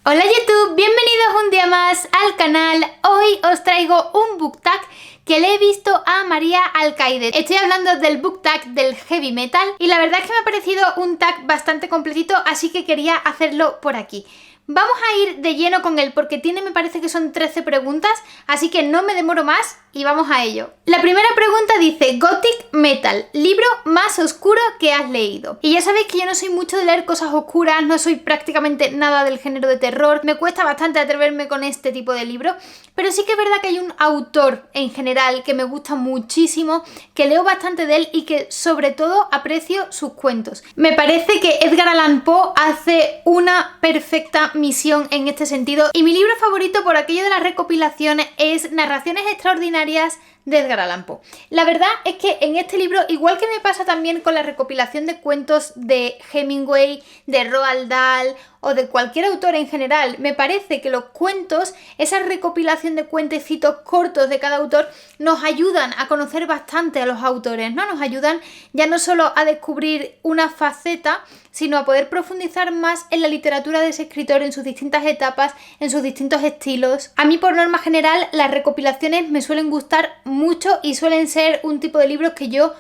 Hola YouTube, bienvenidos un día más al canal. Hoy os traigo un book tag que le he visto a María Alcaide. Estoy hablando del book tag del heavy metal y la verdad es que me ha parecido un tag bastante completito, así que quería hacerlo por aquí. Vamos a ir de lleno con él porque me parece que son 13 preguntas, así que no me demoro más y vamos a ello. La primera pregunta dice: Gothic Metal, libro más oscuro que has leído. Y ya sabéis que yo no soy mucho de leer cosas oscuras, no soy prácticamente nada del género de terror, me cuesta bastante atreverme con este tipo de libros, pero sí que es verdad que hay un autor en general que me gusta muchísimo, que leo bastante de él y que sobre todo aprecio sus cuentos. Me parece que Edgar Allan Poe hace una perfecta misión en este sentido y mi libro favorito por aquello de las recopilaciones es Narraciones Extraordinarias de Edgar Allan Poe. La verdad es que en este libro, igual que me pasa también con la recopilación de cuentos de Hemingway, de Roald Dahl o de cualquier autor en general, me parece que los cuentos, esa recopilación de cuentecitos cortos de cada autor, nos ayudan a conocer bastante a los autores, ¿no? Nos ayudan ya no solo a descubrir una faceta, sino a poder profundizar más en la literatura de ese escritor, en sus distintas etapas, en sus distintos estilos. A mí, por norma general, las recopilaciones me suelen gustar mucho y suelen ser un tipo de libros que yo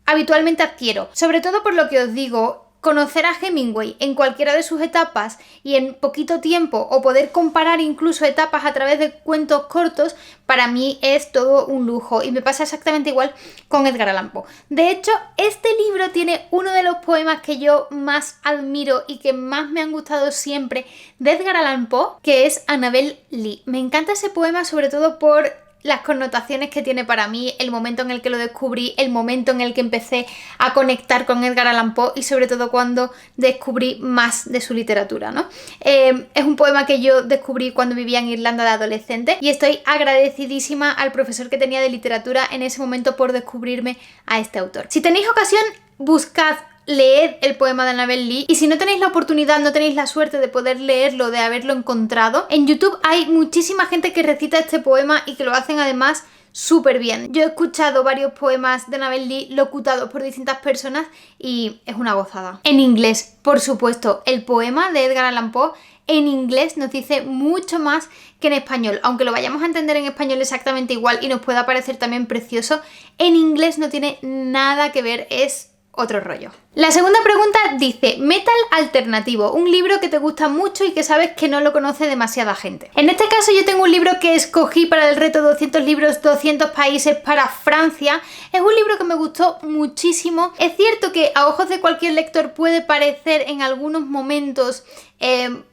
habitualmente adquiero. Sobre todo por lo que os digo, conocer a Hemingway en cualquiera de sus etapas y en poquito tiempo, o poder comparar incluso etapas a través de cuentos cortos, para mí es todo un lujo y me pasa exactamente igual con Edgar Allan Poe. De hecho, este libro tiene uno de los poemas que yo más admiro y que más me han gustado siempre de Edgar Allan Poe, que es Annabel Lee. Me encanta ese poema sobre todo por las connotaciones que tiene para mí, el momento en el que lo descubrí, el momento en el que empecé a conectar con Edgar Allan Poe y sobre todo cuando descubrí más de su literatura, ¿no? Es un poema que yo descubrí cuando vivía en Irlanda de adolescente y estoy agradecidísima al profesor que tenía de literatura en ese momento por descubrirme a este autor. Si tenéis ocasión, buscad, leed el poema de Annabel Lee, y si no tenéis la oportunidad, no tenéis la suerte de poder leerlo, de haberlo encontrado, en YouTube hay muchísima gente que recita este poema y que lo hacen además súper bien. Yo he escuchado varios poemas de Annabel Lee locutados por distintas personas y es una gozada. En inglés, por supuesto, el poema de Edgar Allan Poe en inglés nos dice mucho más que en español, aunque lo vayamos a entender en español exactamente igual y nos pueda parecer también precioso, en inglés no tiene nada que ver, es otro rollo. La segunda pregunta dice: metal alternativo, un libro que te gusta mucho y que sabes que no lo conoce demasiada gente. En este caso yo tengo un libro que escogí para el reto 200 libros, 200 países para Francia. Es un libro que me gustó muchísimo. Es cierto que a ojos de cualquier lector puede parecer en algunos momentos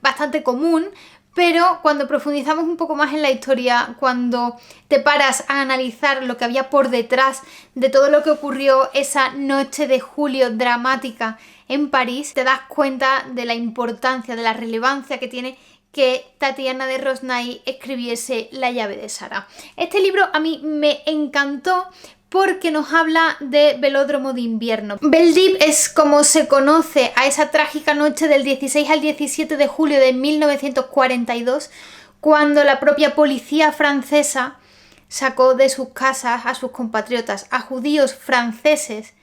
bastante común, pero cuando profundizamos un poco más en la historia, cuando te paras a analizar lo que había por detrás de todo lo que ocurrió esa noche de julio dramática en París, te das cuenta de la importancia, de la relevancia que tiene que Tatiana de Rosnay escribiese La llave de Sara. Este libro a mí me encantó porque nos habla de Velódromo de invierno. Belle d'Hiv es como se conoce a esa trágica noche del 16 al 17 de julio de 1942, cuando la propia policía francesa sacó de sus casas a sus compatriotas, a judíos franceses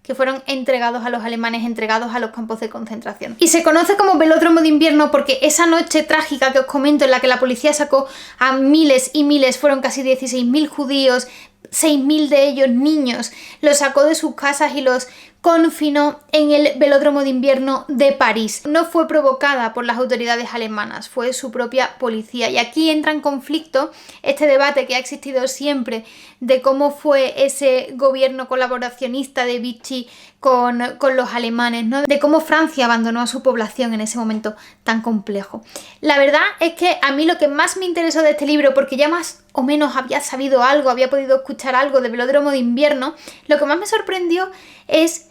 que fueron entregados a los alemanes, entregados a los campos de concentración. Y se conoce como Velódromo de invierno porque esa noche trágica que os comento, en la que la policía sacó a miles y miles, fueron casi 16.000 judíos, 6.000 de ellos niños, los sacó de sus casas y los confinó en el Velódromo de invierno de París. No fue provocada por las autoridades alemanas, fue su propia policía. Y aquí entra en conflicto este debate que ha existido siempre de cómo fue ese gobierno colaboracionista de Vichy con los alemanes, ¿no? De cómo Francia abandonó a su población en ese momento tan complejo. La verdad es que a mí lo que más me interesó de este libro, porque ya más o menos había sabido algo, había podido escuchar algo de Velódromo de invierno, lo que más me sorprendió es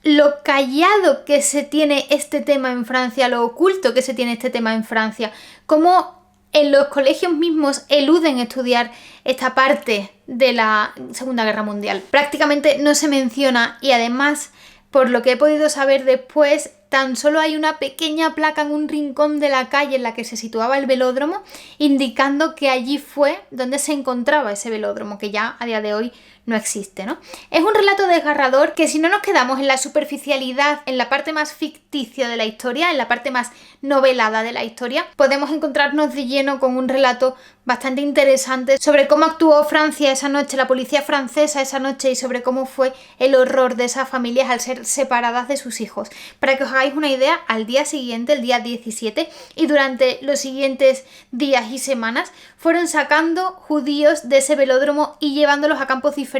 lo callado que se tiene este tema en Francia, lo oculto que se tiene este tema en Francia, cómo en los colegios mismos eluden estudiar esta parte de la Segunda Guerra Mundial. Prácticamente no se menciona y además, por lo que he podido saber después, tan solo hay una pequeña placa en un rincón de la calle en la que se situaba el velódromo, indicando que allí fue donde se encontraba ese velódromo, que ya a día de hoy no existe, ¿no? Es un relato desgarrador que, si no nos quedamos en la superficialidad, en la parte más ficticia de la historia, en la parte más novelada de la historia, podemos encontrarnos de lleno con un relato bastante interesante sobre cómo actuó Francia esa noche, la policía francesa esa noche, y sobre cómo fue el horror de esas familias al ser separadas de sus hijos. Para que os hagáis una idea, al día siguiente, el día 17, y durante los siguientes días y semanas, fueron sacando judíos de ese velódromo y llevándolos a campos diferentes,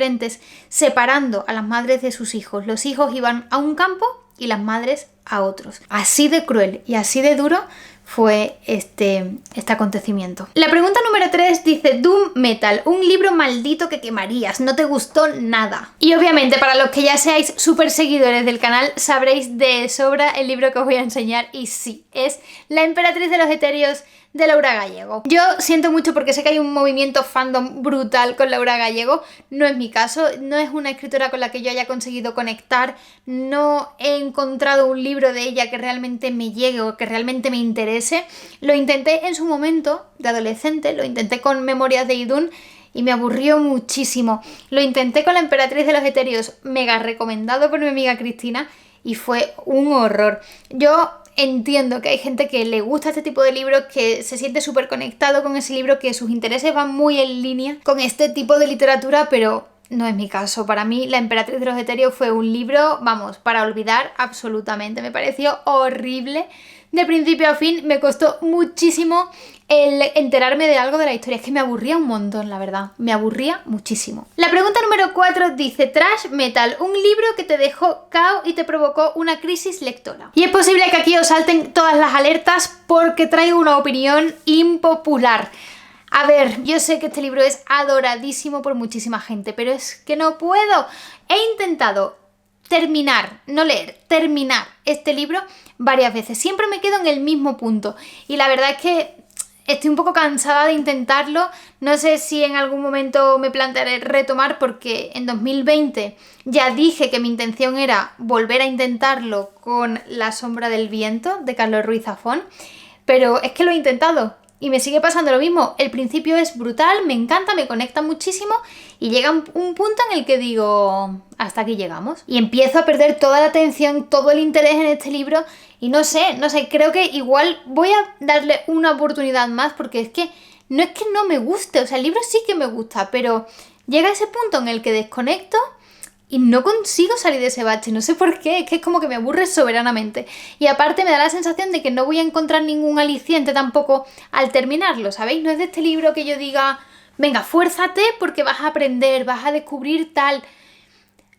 separando a las madres de sus hijos. Los hijos iban a un campo y las madres a otros. Así de cruel y así de duro fue este acontecimiento. La pregunta número 3 dice: Doom Metal, un libro maldito que quemarías, no te gustó nada. Y obviamente, para los que ya seáis súper seguidores del canal, sabréis de sobra el libro que os voy a enseñar, y sí, es La emperatriz de los etéreos de Laura Gallego. Yo siento mucho porque sé que hay un movimiento fandom brutal con Laura Gallego, no es mi caso, no es una escritora con la que yo haya conseguido conectar, no he encontrado un libro de ella que realmente me llegue o que realmente me interese. Lo intenté en su momento de adolescente, lo intenté con Memorias de Idún y me aburrió muchísimo. Lo intenté con La emperatriz de los etéreos, mega recomendado por mi amiga Cristina, y fue un horror. Yo entiendo que hay gente que le gusta este tipo de libros, que se siente súper conectado con ese libro, que sus intereses van muy en línea con este tipo de literatura, pero no es mi caso. Para mí, La emperatriz de los etéreos fue un libro, vamos, para olvidar absolutamente. Me pareció horrible. De principio a fin me costó muchísimo el enterarme de algo de la historia. Es que me aburría un montón, la verdad. Me aburría muchísimo. La pregunta número 4 dice: Trash Metal, un libro que te dejó cao y te provocó una crisis lectora. Y es posible que aquí os salten todas las alertas porque traigo una opinión impopular. A ver, yo sé que este libro es adoradísimo por muchísima gente, pero es que no puedo. He intentado terminar, no leer, terminar este libro varias veces. Siempre me quedo en el mismo punto y la verdad es que estoy un poco cansada de intentarlo. No sé si en algún momento me plantearé retomar, porque en 2020 ya dije que mi intención era volver a intentarlo con La sombra del viento de Carlos Ruiz Zafón, pero es que lo he intentado y me sigue pasando lo mismo. El principio es brutal, me encanta, me conecta muchísimo y llega un punto en el que digo, hasta aquí llegamos. Y empiezo a perder toda la atención, todo el interés en este libro y no sé, creo que igual voy a darle una oportunidad más, porque es que no me guste, o sea, el libro sí que me gusta, pero llega ese punto en el que desconecto y no consigo salir de ese bache, no sé por qué, es que es como que me aburre soberanamente. Y aparte me da la sensación de que no voy a encontrar ningún aliciente tampoco al terminarlo, ¿sabéis? No es de este libro que yo diga, venga, fuérzate porque vas a aprender, vas a descubrir tal.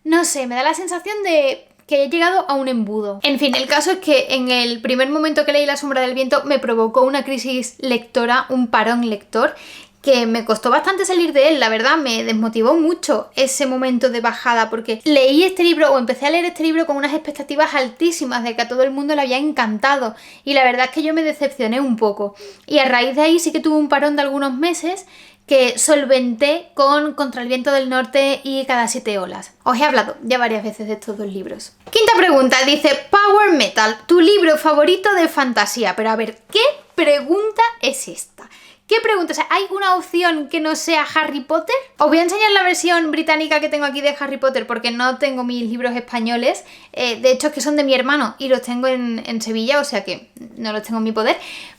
No sé, me da la sensación de que he llegado a un embudo. En fin, el caso es que en el primer momento que leí La sombra del viento me provocó una crisis lectora, un parón lector, que me costó bastante salir de él, la verdad, me desmotivó mucho ese momento de bajada, porque leí este libro o empecé a leer este libro con unas expectativas altísimas de que a todo el mundo le había encantado y la verdad es que yo me decepcioné un poco y a raíz de ahí sí que tuve un parón de algunos meses que solventé con Contra el viento del norte y Cada siete olas. Os he hablado ya varias veces de estos dos libros. Quinta pregunta, dice: Power Metal, tu libro favorito de fantasía. Pero a ver, ¿qué pregunta es esta? ¿Qué pregunta? O sea, ¿hay una opción que no sea Harry Potter? Os voy a enseñar la versión británica que tengo aquí de Harry Potter porque no tengo mis libros españoles. De hecho, es que son de mi hermano y los tengo en Sevilla, o sea que no los tengo en mi poder.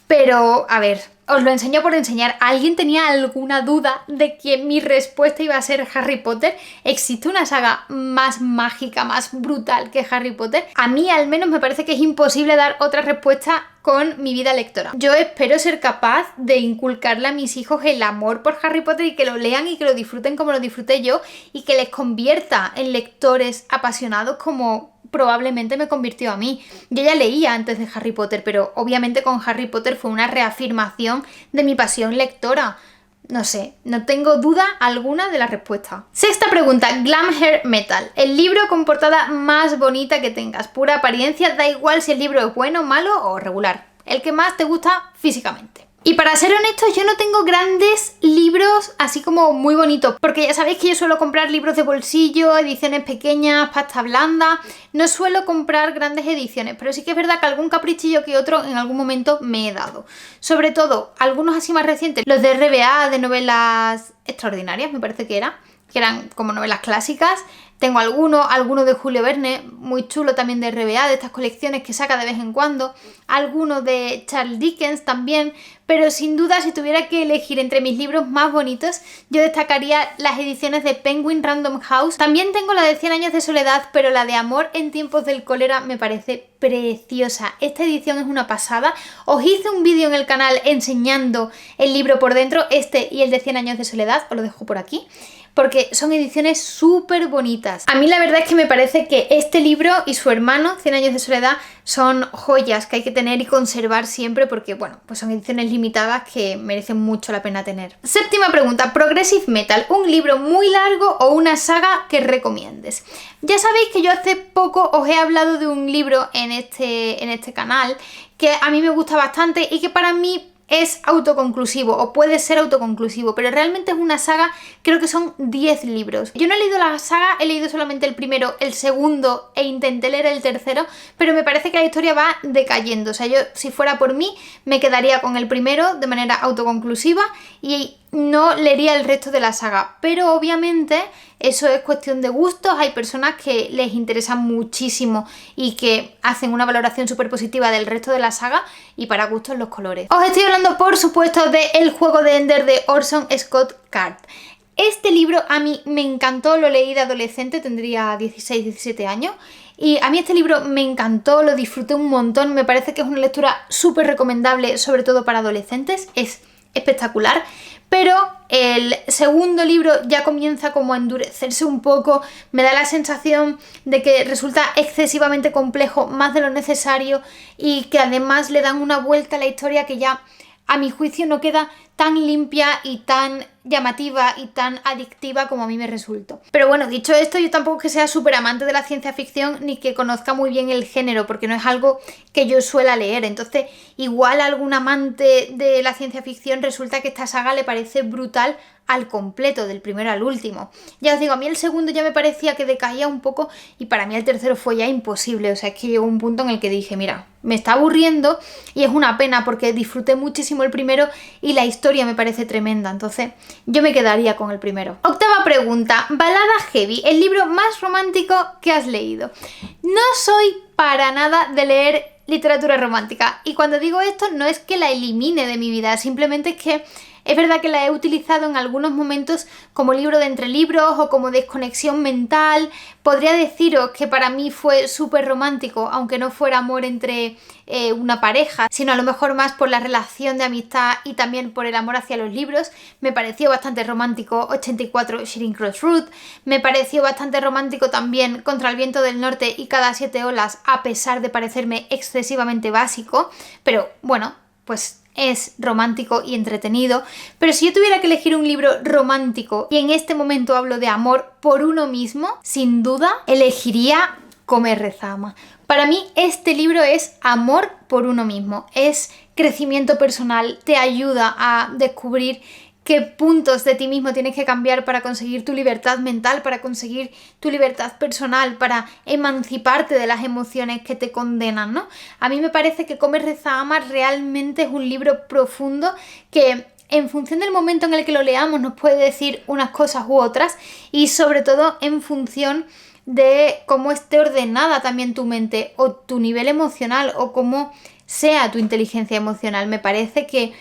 Pero, a ver, os lo enseño por enseñar. ¿Alguien tenía alguna duda de que mi respuesta iba a ser Harry Potter? ¿Existe una saga más mágica, más brutal que Harry Potter? A mí al menos me parece que es imposible dar otra respuesta con mi vida lectora. Yo espero ser capaz de inculcarle a mis hijos el amor por Harry Potter y que lo lean y que lo disfruten como lo disfruté yo y que les convierta en lectores apasionados como probablemente me convirtió a mí. Yo ya leía antes de Harry Potter, pero obviamente con Harry Potter fue una reafirmación de mi pasión lectora. No sé, no tengo duda alguna de la respuesta. Sexta pregunta, Glam Hair Metal. El libro con portada más bonita que tengas. Pura apariencia, da igual si el libro es bueno, malo o regular. El que más te gusta físicamente. Y para ser honestos, yo no tengo grandes libros así como muy bonitos, porque ya sabéis que yo suelo comprar libros de bolsillo, ediciones pequeñas, pasta blanda, no suelo comprar grandes ediciones, pero sí que es verdad que algún caprichillo que otro en algún momento me he dado. Sobre todo, algunos así más recientes, los de RBA, de novelas extraordinarias, me parece que eran como novelas clásicas. Tengo algunos de Julio Verne, muy chulo también de RBA, de estas colecciones que saca de vez en cuando. Algunos de Charles Dickens también, pero sin duda si tuviera que elegir entre mis libros más bonitos, yo destacaría las ediciones de Penguin Random House. También tengo la de 100 años de soledad, pero la de Amor en tiempos del cólera me parece preciosa. Esta edición es una pasada. Os hice un vídeo en el canal enseñando el libro por dentro, este y el de 100 años de soledad, os lo dejo por aquí, porque son ediciones súper bonitas. A mí la verdad es que me parece que este libro y su hermano, 100 años de soledad, son joyas que hay que tener y conservar siempre porque, bueno, pues son ediciones limitadas que merecen mucho la pena tener. Séptima pregunta, Progressive Metal, ¿un libro muy largo o una saga que recomiendes? Ya sabéis que yo hace poco os he hablado de un libro en este canal que a mí me gusta bastante y que para mí es autoconclusivo o puede ser autoconclusivo, pero realmente es una saga, creo que son 10 libros. Yo no he leído la saga, he leído solamente el primero, el segundo e intenté leer el tercero, pero me parece que la historia va decayendo. O sea, yo si fuera por mí me quedaría con el primero de manera autoconclusiva y no leería el resto de la saga, pero obviamente eso es cuestión de gustos. Hay personas que les interesa muchísimo y que hacen una valoración súper positiva del resto de la saga y para gustos los colores. Os estoy hablando por supuesto de El juego de Ender de Orson Scott Card. Este libro a mí me encantó, lo leí de adolescente, tendría 16, 17 años. Y a mí este libro me encantó, lo disfruté un montón, me parece que es una lectura súper recomendable, sobre todo para adolescentes, es espectacular. Pero el segundo libro ya comienza como a endurecerse un poco, me da la sensación de que resulta excesivamente complejo, más de lo necesario, y que además le dan una vuelta a la historia que ya a mi juicio no queda tan limpia y tan llamativa y tan adictiva como a mí me resultó. Pero bueno, dicho esto, yo tampoco es que sea súper amante de la ciencia ficción ni que conozca muy bien el género, porque no es algo que yo suela leer. Entonces, igual a algún amante de la ciencia ficción resulta que esta saga le parece brutal al completo, del primero al último. Ya os digo, a mí el segundo ya me parecía que decaía un poco y para mí el tercero fue ya imposible. O sea, es que llegó un punto en el que dije, mira, me está aburriendo y es una pena porque disfruté muchísimo el primero y la historia me parece tremenda. Entonces, yo me quedaría con el primero. Octava pregunta, Balada Heavy, el libro más romántico que has leído. No soy para nada de leer literatura romántica y cuando digo esto no es que la elimine de mi vida, simplemente es que es verdad que la he utilizado en algunos momentos como libro de entre libros o como desconexión mental. Podría deciros que para mí fue súper romántico, aunque no fuera amor entre una pareja, sino a lo mejor más por la relación de amistad y también por el amor hacia los libros. Me pareció bastante romántico 84 Shearing Cross Road, me pareció bastante romántico también Contra el viento del norte y Cada 7 olas, a pesar de parecerme excesivamente básico, pero bueno, pues es romántico y entretenido. Pero si yo tuviera que elegir un libro romántico, y en este momento hablo de amor por uno mismo, sin duda elegiría Come, reza, ama. Para mí este libro es amor por uno mismo, es crecimiento personal, te ayuda a descubrir qué puntos de ti mismo tienes que cambiar para conseguir tu libertad mental, para conseguir tu libertad personal, para emanciparte de las emociones que te condenan, ¿no? A mí me parece que Come, reza, ama realmente es un libro profundo que en función del momento en el que lo leamos nos puede decir unas cosas u otras y sobre todo en función de cómo esté ordenada también tu mente o tu nivel emocional o cómo sea tu inteligencia emocional. Me parece que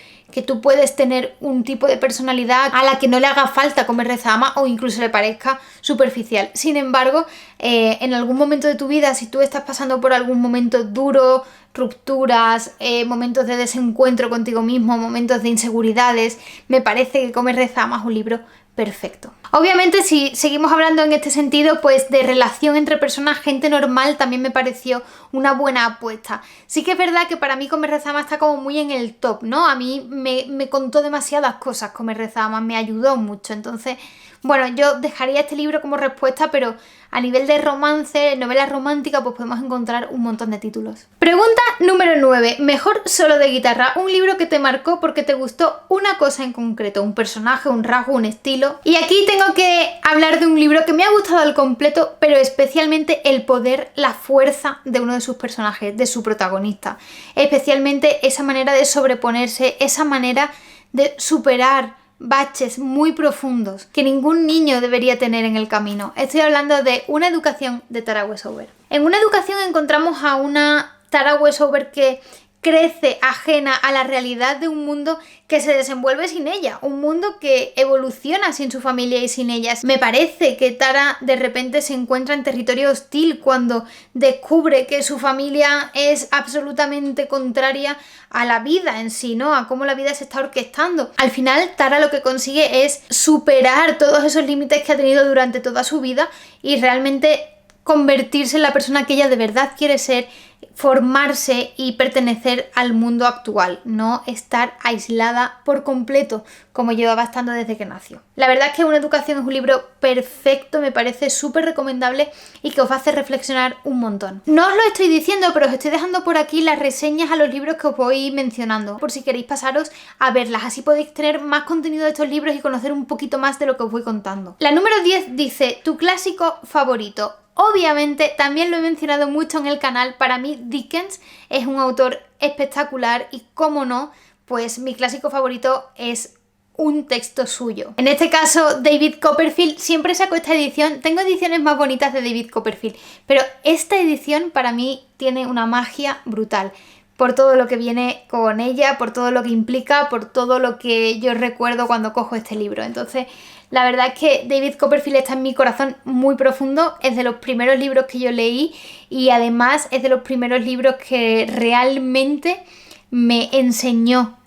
tú puedes tener un tipo de personalidad a la que no le haga falta Come, reza, ama o incluso le parezca superficial. Sin embargo, en algún momento de tu vida, si tú estás pasando por algún momento duro, rupturas, momentos de desencuentro contigo mismo, momentos de inseguridades, me parece que Come, reza, ama es un libro perfecto. Obviamente, si seguimos hablando en este sentido, pues de relación entre personas, gente normal también me pareció una buena apuesta. Sí que es verdad que para mí Come, reza, ama está como muy en el top, ¿no? A mí me contó demasiadas cosas Come, reza, ama, me ayudó mucho. Entonces, bueno, yo dejaría este libro como respuesta, pero a nivel de romance, novela romántica, pues podemos encontrar un montón de títulos. Pregunta número 9. Mejor solo de guitarra. Un libro que te marcó porque te gustó una cosa en concreto, un personaje, un rasgo, un estilo. Y aquí tengo que hablar de un libro que me ha gustado al completo, pero especialmente el poder, la fuerza de uno de sus personajes, de su protagonista. Especialmente esa manera de sobreponerse, esa manera de superar baches muy profundos que ningún niño debería tener en el camino. Estoy hablando de Una educación de Tara Westover. En Una educación encontramos a una Tara Westover que crece ajena a la realidad de un mundo que se desenvuelve sin ella, un mundo que evoluciona sin su familia y sin ellas. Me parece que Tara de repente se encuentra en territorio hostil cuando descubre que su familia es absolutamente contraria a la vida en sí, ¿no? A cómo la vida se está orquestando. Al final, Tara lo que consigue es superar todos esos límites que ha tenido durante toda su vida y realmente convertirse en la persona que ella de verdad quiere ser, formarse y pertenecer al mundo actual, no estar aislada por completo como llevaba estando desde que nació. La verdad es que Una educación es un libro perfecto, me parece súper recomendable y que os va a hacer reflexionar un montón. No os lo estoy diciendo, pero os estoy dejando por aquí las reseñas a los libros que os voy mencionando, por si queréis pasaros a verlas, así podéis tener más contenido de estos libros y conocer un poquito más de lo que os voy contando. La número 10 dice, tu clásico favorito. Obviamente, también lo he mencionado mucho en el canal, para mí Dickens es un autor espectacular y, cómo no, pues mi clásico favorito es un texto suyo. En este caso, David Copperfield. Siempre saco esta edición, tengo ediciones más bonitas de David Copperfield, pero esta edición para mí tiene una magia brutal. Por todo lo que viene con ella, por todo lo que implica, por todo lo que yo recuerdo cuando cojo este libro. Entonces, la verdad es que David Copperfield está en mi corazón muy profundo, es de los primeros libros que yo leí y además es de los primeros libros que realmente me enseñó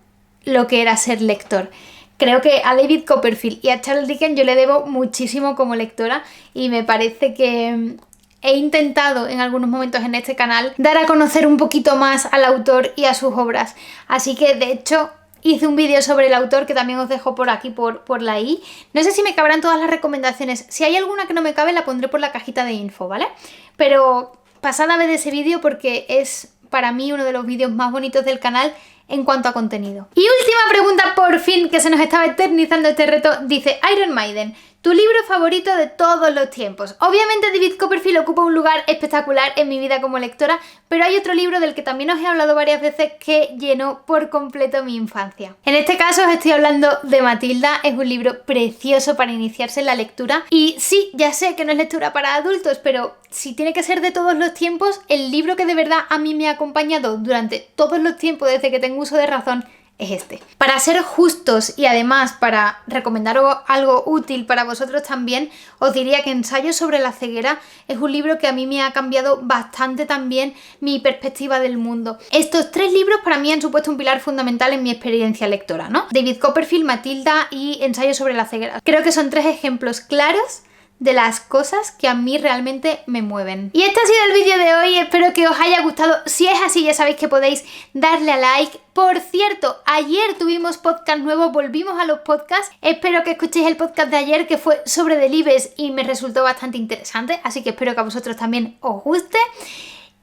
lo que era ser lector. Creo que a David Copperfield y a Charles Dickens yo le debo muchísimo como lectora y me parece que he intentado en algunos momentos en este canal dar a conocer un poquito más al autor y a sus obras. Así que de hecho hice un vídeo sobre el autor que también os dejo por aquí por la i. No sé si me cabrán todas las recomendaciones. Si hay alguna que no me cabe la pondré por la cajita de info, ¿vale? Pero pasad a ver ese vídeo porque es para mí uno de los vídeos más bonitos del canal en cuanto a contenido. Y última pregunta por fin, que se nos estaba eternizando este reto, dice Iron Maiden. Tu libro favorito de todos los tiempos. Obviamente David Copperfield ocupa un lugar espectacular en mi vida como lectora, pero hay otro libro del que también os he hablado varias veces que llenó por completo mi infancia. En este caso os estoy hablando de Matilda, es un libro precioso para iniciarse en la lectura y sí, ya sé que no es lectura para adultos, pero si tiene que ser de todos los tiempos, el libro que de verdad a mí me ha acompañado durante todos los tiempos desde que tengo uso de razón es este. Para ser justos y además para recomendaros algo útil para vosotros también, os diría que Ensayo sobre la ceguera es un libro que a mí me ha cambiado bastante también mi perspectiva del mundo. Estos tres libros para mí han supuesto un pilar fundamental en mi experiencia lectora, ¿no? David Copperfield, Matilda y Ensayo sobre la ceguera. Creo que son tres ejemplos claros de las cosas que a mí realmente me mueven. Y este ha sido el vídeo de hoy, espero que os haya gustado. Si es así, ya sabéis que podéis darle a like. Por cierto, ayer tuvimos podcast nuevo, volvimos a los podcasts. Espero que escuchéis el podcast de ayer, que fue sobre Delibes y me resultó bastante interesante, así que espero que a vosotros también os guste.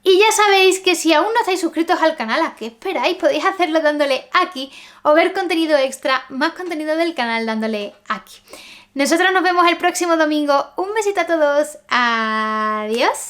Y ya sabéis que si aún no estáis suscritos al canal, ¿a qué esperáis? Podéis hacerlo dándole aquí o ver contenido extra, más contenido del canal dándole aquí. Nosotros nos vemos el próximo domingo. Un besito a todos. Adiós.